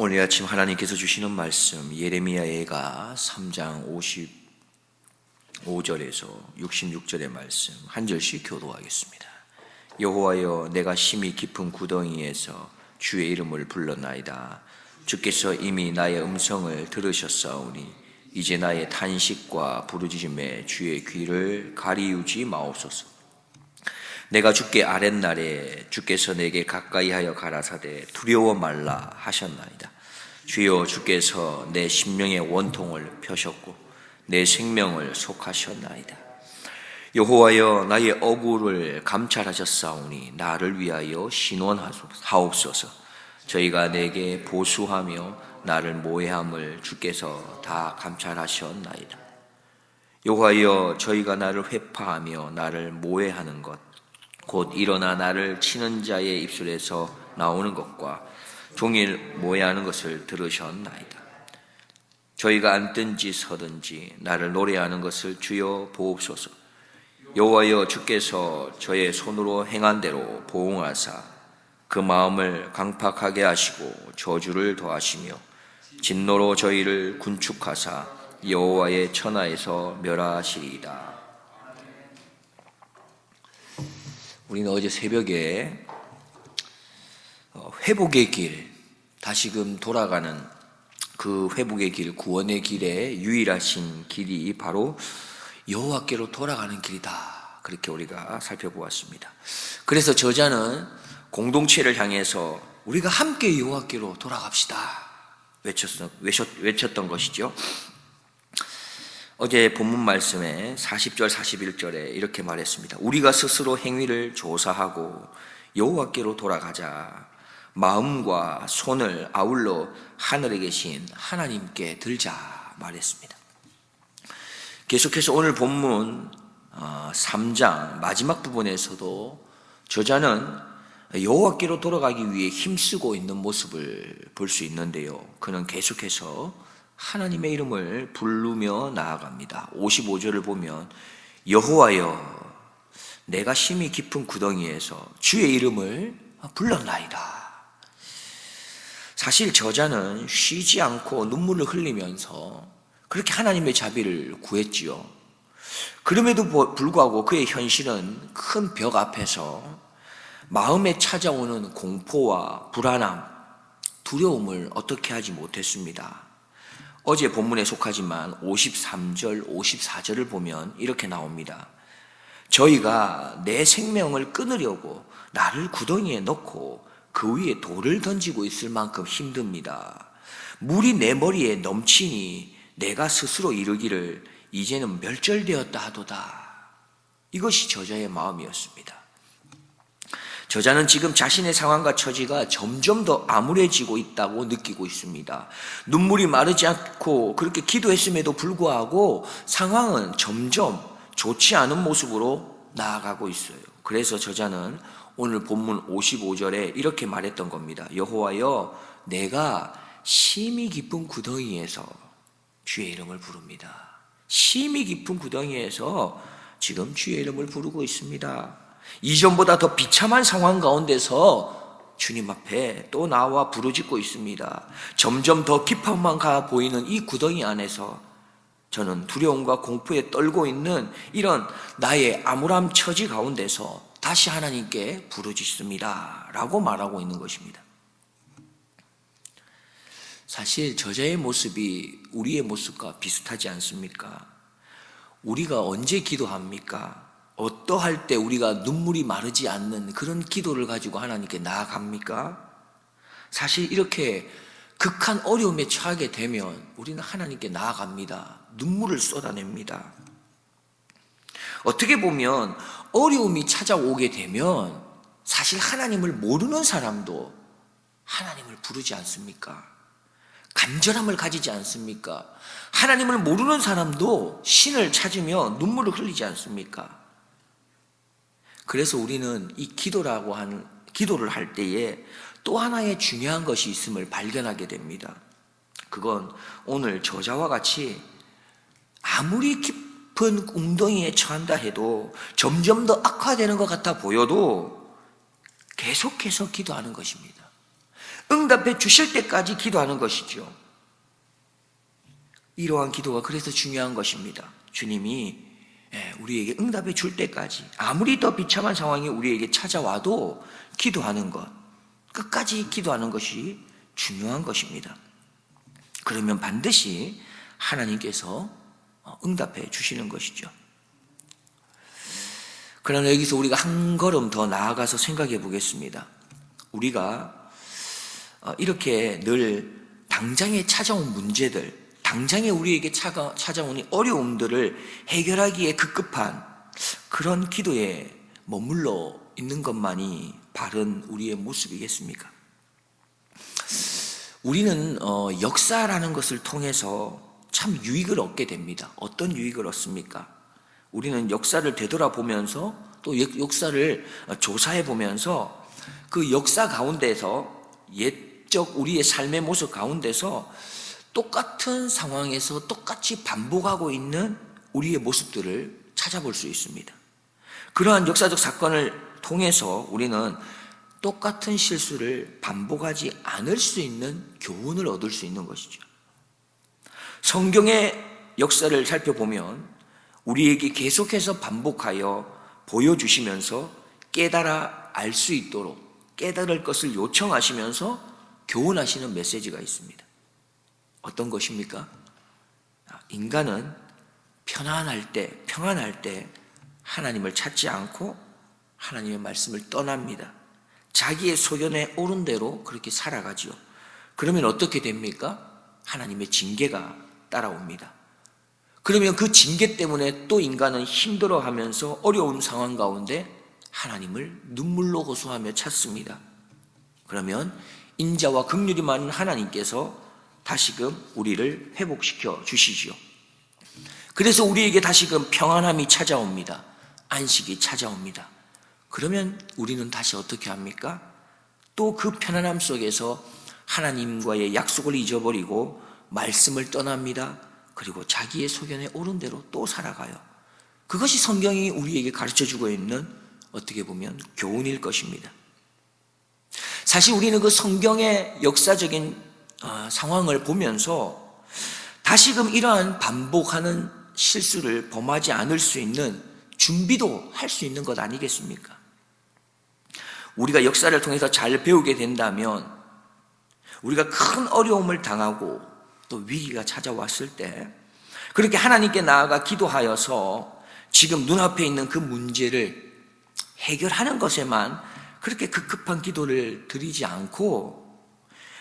오늘 아침 하나님께서 주시는 말씀 예레미야가 3장 55절에서 66절의 말씀 한 절씩 교도하겠습니다. 여호와여, 내가 심히 깊은 구덩이에서 주의 이름을 불렀나이다. 주께서 이미 나의 음성을 들으셨사오니 이제 나의 탄식과 부르짖음에 주의 귀를 가리우지 마옵소서. 내가 주께 아랫날에 주께서 내게 가까이하여 가라사대 두려워 말라 하셨나이다. 주여, 주께서 내 심령의 원통을 펴셨고 내 생명을 속하셨나이다. 여호와여, 나의 억울을 감찰하셨사오니 나를 위하여 신원하옵소서. 저희가 내게 보수하며 나를 모해함을 주께서 다 감찰하셨나이다. 여호와여, 저희가 나를 회파하며 나를 모해하는 것 곧 일어나 나를 치는 자의 입술에서 나오는 것과 종일 모해하는 것을 들으셨나이다. 저희가 앉든지 서든지 나를 노래하는 것을 주여 보옵소서. 여호와여, 주께서 저의 손으로 행한 대로 보응하사 그 마음을 강팍하게 하시고 저주를 더하시며 진노로 저희를 군축하사 여호와의 천하에서 멸하시리이다. 우리는 어제 새벽에 회복의 길, 다시금 돌아가는 그 회복의 길, 구원의 길에 유일하신 길이 바로 여호와께로 돌아가는 길이다. 그렇게 우리가 살펴보았습니다. 그래서 저자는 공동체를 향해서 우리가 함께 여호와께로 돌아갑시다 외쳤던 것이죠. 어제 본문 말씀에 40절 41절에 이렇게 말했습니다. 우리가 스스로 행위를 조사하고 여호와께로 돌아가자. 마음과 손을 아울러 하늘에 계신 하나님께 들자 말했습니다. 계속해서 오늘 본문 3장 마지막 부분에서도 저자는 여호와께로 돌아가기 위해 힘쓰고 있는 모습을 볼 수 있는데요. 그는 계속해서 하나님의 이름을 부르며 나아갑니다. 55절을 보면 여호와여, 내가 심히 깊은 구덩이에서 주의 이름을 불렀나이다. 사실 저자는 쉬지 않고 눈물을 흘리면서 그렇게 하나님의 자비를 구했지요. 그럼에도 불구하고 그의 현실은 큰 벽 앞에서 마음에 찾아오는 공포와 불안함, 두려움을 어떻게 하지 못했습니다. 어제 본문에 속하지만 53절, 54절을 보면 이렇게 나옵니다. 저희가 내 생명을 끊으려고 나를 구덩이에 넣고 그 위에 돌을 던지고 있을 만큼 힘듭니다. 물이 내 머리에 넘치니 내가 스스로 이르기를 이제는 멸절되었다 하도다. 이것이 저자의 마음이었습니다. 저자는 지금 자신의 상황과 처지가 점점 더 암울해지고 있다고 느끼고 있습니다. 눈물이 마르지 않고 그렇게 기도했음에도 불구하고 상황은 점점 좋지 않은 모습으로 나아가고 있어요. 그래서 저자는 오늘 본문 55절에 이렇게 말했던 겁니다. 여호와여, 내가 심히 깊은 구덩이에서 주의 이름을 부릅니다. 심히 깊은 구덩이에서 지금 주의 이름을 부르고 있습니다. 이전보다 더 비참한 상황 가운데서 주님 앞에 또 나와 부르짖고 있습니다. 점점 더 깊어만 가 보이는 이 구덩이 안에서 저는 두려움과 공포에 떨고 있는 이런 나의 암울함 처지 가운데서 다시 하나님께 부르짖습니다 라고 말하고 있는 것입니다. 사실 저자의 모습이 우리의 모습과 비슷하지 않습니까? 우리가 언제 기도합니까? 어떠할 때 우리가 눈물이 마르지 않는 그런 기도를 가지고 하나님께 나아갑니까? 사실 이렇게 극한 어려움에 처하게 되면 우리는 하나님께 나아갑니다. 눈물을 쏟아냅니다. 어떻게 보면 어려움이 찾아오게 되면 사실 하나님을 모르는 사람도 하나님을 부르지 않습니까? 간절함을 가지지 않습니까? 하나님을 모르는 사람도 신을 찾으며 눈물을 흘리지 않습니까? 그래서 우리는 이 기도를 할 때에 또 하나의 중요한 것이 있음을 발견하게 됩니다. 그건 오늘 저자와 같이 아무리 깊은 웅덩이에 처한다 해도 점점 더 악화되는 것 같아 보여도 계속해서 기도하는 것입니다. 응답해 주실 때까지 기도하는 것이죠. 이러한 기도가 그래서 중요한 것입니다. 주님이 우리에게 응답해 줄 때까지, 아무리 더 비참한 상황이 우리에게 찾아와도 기도하는 것, 끝까지 기도하는 것이 중요한 것입니다. 그러면 반드시 하나님께서 응답해 주시는 것이죠. 그러나 여기서 우리가 한 걸음 더 나아가서 생각해 보겠습니다. 우리가 이렇게 늘 당장에 찾아온 문제들, 당장에 우리에게 찾아온 어려움들을 해결하기에 급급한 그런 기도에 머물러 있는 것만이 바른 우리의 모습이겠습니까? 우리는 역사라는 것을 통해서 참 유익을 얻게 됩니다. 어떤 유익을 얻습니까? 우리는 역사를 되돌아보면서 또 역사를 조사해 보면서 그 역사 가운데서 옛적 우리의 삶의 모습 가운데서 똑같은 상황에서 똑같이 반복하고 있는 우리의 모습들을 찾아볼 수 있습니다. 그러한 역사적 사건을 통해서 우리는 똑같은 실수를 반복하지 않을 수 있는 교훈을 얻을 수 있는 것이죠. 성경의 역사를 살펴보면 우리에게 계속해서 반복하여 보여주시면서 깨달아 알 수 있도록 깨달을 것을 요청하시면서 교훈하시는 메시지가 있습니다. 어떤 것입니까? 인간은 평안할 때 하나님을 찾지 않고 하나님의 말씀을 떠납니다. 자기의 소견에 옳은 대로 그렇게 살아가지요. 그러면 어떻게 됩니까? 하나님의 징계가 따라옵니다. 그러면 그 징계 때문에 또 인간은 힘들어하면서 어려운 상황 가운데 하나님을 눈물로 호소하며 찾습니다. 그러면 인자와 긍휼이 많은 하나님께서 다시금 우리를 회복시켜 주시지요. 그래서 우리에게 다시금 평안함이 찾아옵니다. 안식이 찾아옵니다. 그러면 우리는 다시 어떻게 합니까? 또 그 편안함 속에서 하나님과의 약속을 잊어버리고 말씀을 떠납니다. 그리고 자기의 소견에 옳은 대로 또 살아가요. 그것이 성경이 우리에게 가르쳐주고 있는 어떻게 보면 교훈일 것입니다. 사실 우리는 그 성경의 역사적인 상황을 보면서 다시금 이러한 반복하는 실수를 범하지 않을 수 있는 준비도 할 수 있는 것 아니겠습니까? 우리가 역사를 통해서 잘 배우게 된다면 우리가 큰 어려움을 당하고 또 위기가 찾아왔을 때 그렇게 하나님께 나아가 기도하여서 지금 눈앞에 있는 그 문제를 해결하는 것에만 그렇게 급급한 기도를 드리지 않고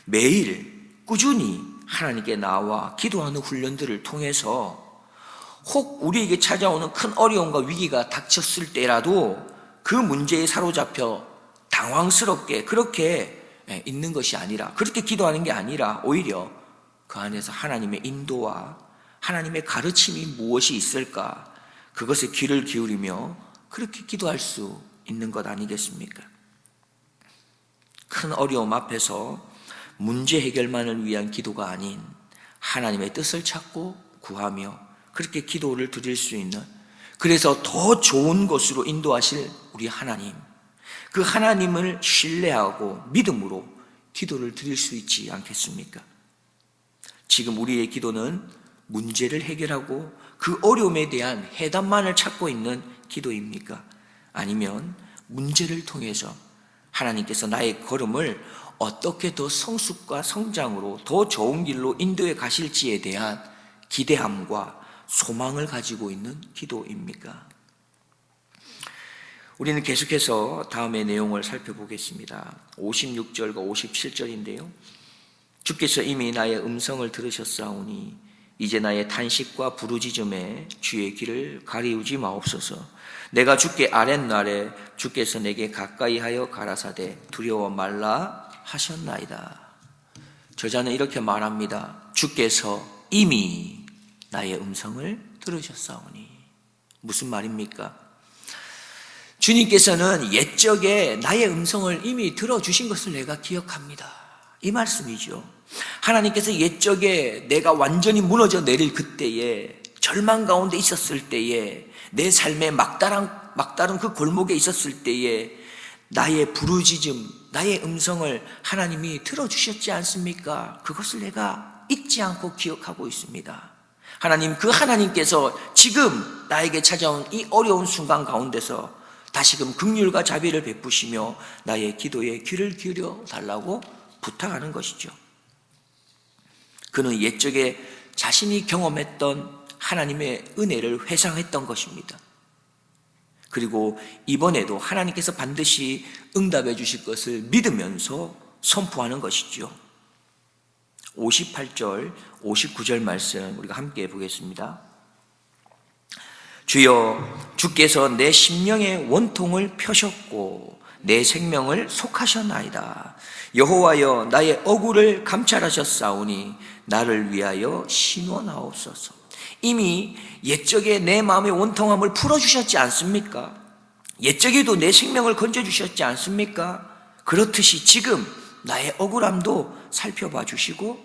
매일 꾸준히 하나님께 나와 기도하는 훈련들을 통해서 혹 우리에게 찾아오는 큰 어려움과 위기가 닥쳤을 때라도 그 문제에 사로잡혀 당황스럽게 그렇게 있는 것이 아니라, 그렇게 기도하는 게 아니라 오히려 그 안에서 하나님의 인도와 하나님의 가르침이 무엇이 있을까, 그것에 귀를 기울이며 그렇게 기도할 수 있는 것 아니겠습니까? 큰 어려움 앞에서 문제 해결만을 위한 기도가 아닌 하나님의 뜻을 찾고 구하며 그렇게 기도를 드릴 수 있는, 그래서 더 좋은 곳으로 인도하실 우리 하나님, 그 하나님을 신뢰하고 믿음으로 기도를 드릴 수 있지 않겠습니까? 지금 우리의 기도는 문제를 해결하고 그 어려움에 대한 해답만을 찾고 있는 기도입니까? 아니면 문제를 통해서 하나님께서 나의 걸음을 어떻게 더 성숙과 성장으로 더 좋은 길로 인도해 가실지에 대한 기대함과 소망을 가지고 있는 기도입니까? 우리는 계속해서 다음의 내용을 살펴보겠습니다. 56절과 57절인데요. 주께서 이미 나의 음성을 들으셨사오니 이제 나의 탄식과 부르짖음에 주의 귀를 가리우지 마옵소서. 내가 주께 아랫날에 주께서 내게 가까이하여 가라사대 두려워 말라 하셨나이다. 저자는 이렇게 말합니다. 주께서 이미 나의 음성을 들으셨사오니. 무슨 말입니까? 주님께서는 옛적에 나의 음성을 이미 들어주신 것을 내가 기억합니다. 이 말씀이죠. 하나님께서 옛적에 내가 완전히 무너져 내릴 그때에, 절망 가운데 있었을 때에, 내 삶의 막다른 그 골목에 있었을 때에 나의 부르짖음, 나의 음성을 하나님이 들어주셨지 않습니까? 그것을 내가 잊지 않고 기억하고 있습니다. 하나님, 그 하나님께서 지금 나에게 찾아온 이 어려운 순간 가운데서 다시금 긍휼과 자비를 베푸시며 나의 기도에 귀를 기울여 달라고 부탁하는 것이죠. 그는 옛적에 자신이 경험했던 하나님의 은혜를 회상했던 것입니다. 그리고 이번에도 하나님께서 반드시 응답해 주실 것을 믿으면서 선포하는 것이죠. 58절, 59절 말씀 우리가 함께 보겠습니다. 주여, 주께서 내 심령의 원통을 펴셨고 내 생명을 속하셨나이다. 여호와여, 나의 억울을 감찰하셨사오니 나를 위하여 신원하옵소서. 이미 옛적에 내 마음의 원통함을 풀어주셨지 않습니까? 옛적에도 내 생명을 건져주셨지 않습니까? 그렇듯이 지금 나의 억울함도 살펴봐 주시고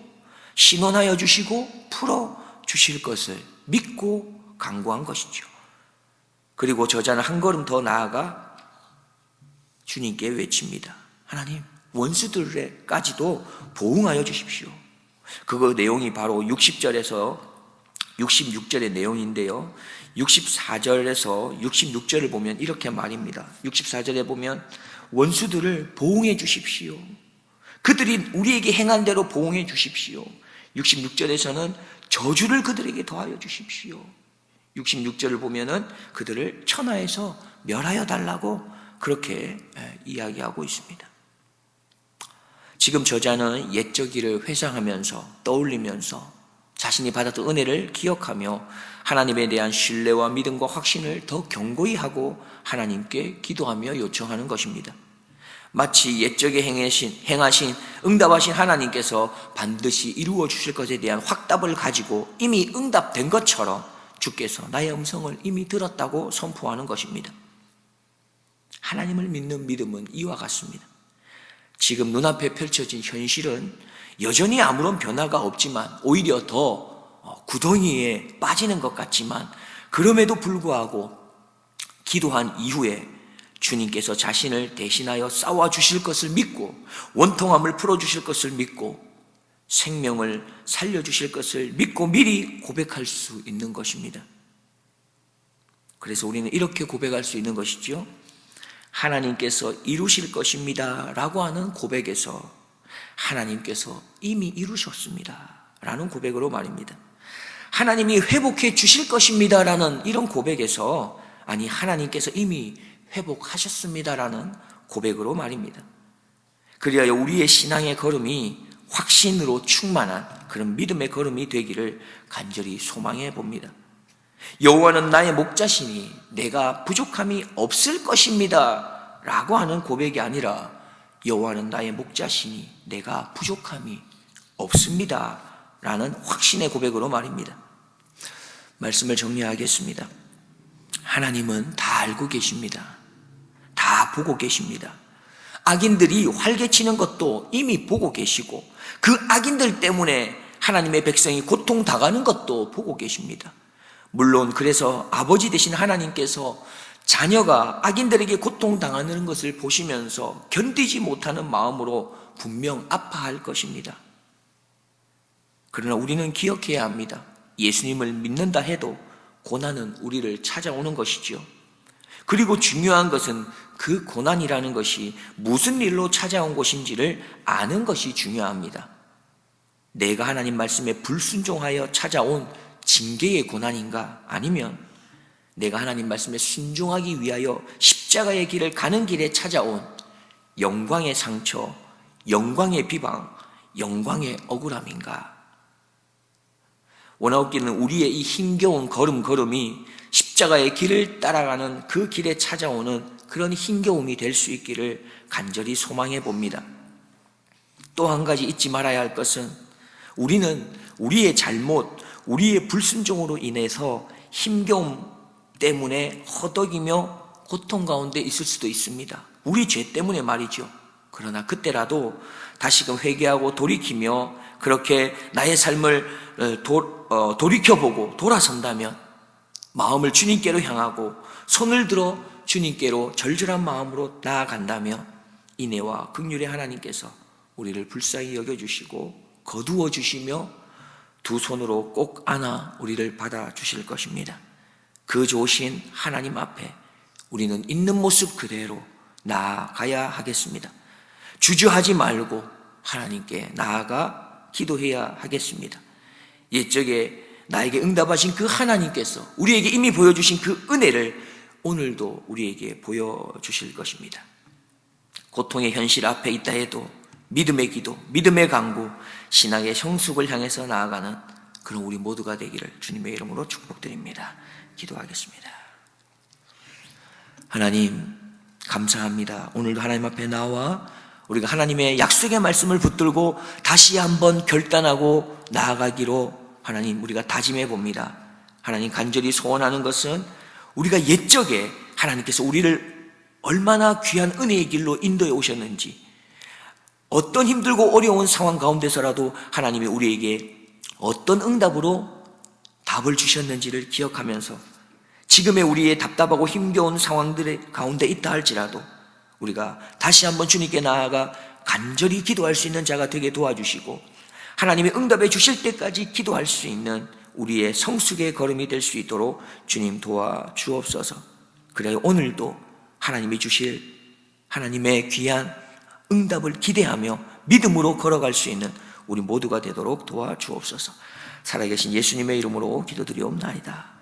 신원하여 주시고 풀어주실 것을 믿고 간구한 것이죠. 그리고 저자는 한 걸음 더 나아가 주님께 외칩니다. 하나님, 원수들에까지도 보응하여 주십시오. 그 내용이 바로 60절에서 66절의 내용인데요, 64절에서 66절을 보면 이렇게 말입니다. 64절에 보면 원수들을 보응해 주십시오. 그들이 우리에게 행한 대로 보응해 주십시오. 66절에서는 저주를 그들에게 더하여 주십시오. 66절을 보면은 그들을 천하에서 멸하여 달라고 그렇게 이야기하고 있습니다. 지금 저자는 옛적 일을 회상하면서 떠올리면서 자신이 받았던 은혜를 기억하며 하나님에 대한 신뢰와 믿음과 확신을 더 견고히 하고 하나님께 기도하며 요청하는 것입니다. 마치 옛적에 행하신 응답하신 하나님께서 반드시 이루어 주실 것에 대한 확답을 가지고 이미 응답된 것처럼 주께서 나의 음성을 이미 들었다고 선포하는 것입니다. 하나님을 믿는 믿음은 이와 같습니다. 지금 눈앞에 펼쳐진 현실은 여전히 아무런 변화가 없지만 오히려 더 구덩이에 빠지는 것 같지만 그럼에도 불구하고 기도한 이후에 주님께서 자신을 대신하여 싸워주실 것을 믿고 원통함을 풀어주실 것을 믿고 생명을 살려주실 것을 믿고 미리 고백할 수 있는 것입니다. 그래서 우리는 이렇게 고백할 수 있는 것이죠. 하나님께서 이루실 것입니다 라고 하는 고백에서 하나님께서 이미 이루셨습니다 라는 고백으로 말입니다. 하나님이 회복해 주실 것입니다 라는 이런 고백에서 아니 하나님께서 이미 회복하셨습니다 라는 고백으로 말입니다. 그리하여 우리의 신앙의 걸음이 확신으로 충만한 그런 믿음의 걸음이 되기를 간절히 소망해 봅니다. 여호와는 나의 목자시니 내가 부족함이 없을 것입니다 라고 하는 고백이 아니라 여호와는 나의 목자시니 내가 부족함이 없습니다 라는 확신의 고백으로 말입니다. 말씀을 정리하겠습니다. 하나님은 다 알고 계십니다. 다 보고 계십니다. 악인들이 활개치는 것도 이미 보고 계시고 그 악인들 때문에 하나님의 백성이 고통당하는 것도 보고 계십니다. 물론 그래서 아버지 되신 하나님께서 자녀가 악인들에게 고통당하는 것을 보시면서 견디지 못하는 마음으로 분명 아파할 것입니다. 그러나 우리는 기억해야 합니다. 예수님을 믿는다 해도 고난은 우리를 찾아오는 것이죠. 그리고 중요한 것은 그 고난이라는 것이 무슨 일로 찾아온 것인지를 아는 것이 중요합니다. 내가 하나님 말씀에 불순종하여 찾아온 징계의 고난인가? 아니면 내가 하나님 말씀에 순종하기 위하여 십자가의 길을 가는 길에 찾아온 영광의 상처, 영광의 비방, 영광의 억울함인가? 원하옵기는 우리의 이 힘겨운 걸음이 십자가의 길을 따라가는 그 길에 찾아오는 그런 힘겨움이 될 수 있기를 간절히 소망해 봅니다. 또 한 가지 잊지 말아야 할 것은 우리는 우리의 잘못, 우리의 불순종으로 인해서 힘겨움 때문에 허덕이며 고통 가운데 있을 수도 있습니다. 우리 죄 때문에 말이죠. 그러나 그때라도 다시금 회개하고 돌이키며 그렇게 나의 삶을 돌이켜보고 돌아선다면 마음을 주님께로 향하고 손을 들어 주님께로 절절한 마음으로 나아간다면 인애와 긍휼의 하나님께서 우리를 불쌍히 여겨주시고 거두어 주시며 두 손으로 꼭 안아 우리를 받아주실 것입니다. 그 좋으신 하나님 앞에 우리는 있는 모습 그대로 나아가야 하겠습니다. 주저하지 말고 하나님께 나아가 기도해야 하겠습니다. 옛적에 나에게 응답하신 그 하나님께서 우리에게 이미 보여주신 그 은혜를 오늘도 우리에게 보여주실 것입니다. 고통의 현실 앞에 있다 해도 믿음의 기도, 믿음의 강구, 신앙의 성숙을 향해서 나아가는 그런 우리 모두가 되기를 주님의 이름으로 축복드립니다. 기도하겠습니다. 하나님 감사합니다. 오늘도 하나님 앞에 나와 우리가 하나님의 약속의 말씀을 붙들고 다시 한번 결단하고 나아가기로 하나님 우리가 다짐해 봅니다. 하나님 간절히 소원하는 것은 우리가 옛적에 하나님께서 우리를 얼마나 귀한 은혜의 길로 인도해 오셨는지, 어떤 힘들고 어려운 상황 가운데서라도 하나님이 우리에게 어떤 응답으로 답을 주셨는지를 기억하면서 지금의 우리의 답답하고 힘겨운 상황들의 가운데 있다 할지라도 우리가 다시 한번 주님께 나아가 간절히 기도할 수 있는 자가 되게 도와주시고 하나님이 응답해 주실 때까지 기도할 수 있는 우리의 성숙의 걸음이 될 수 있도록 주님 도와주옵소서. 그래야 오늘도 하나님이 주실 하나님의 귀한 응답을 기대하며 믿음으로 걸어갈 수 있는 우리 모두가 되도록 도와주옵소서. 살아계신 예수님의 이름으로 기도드리옵나이다.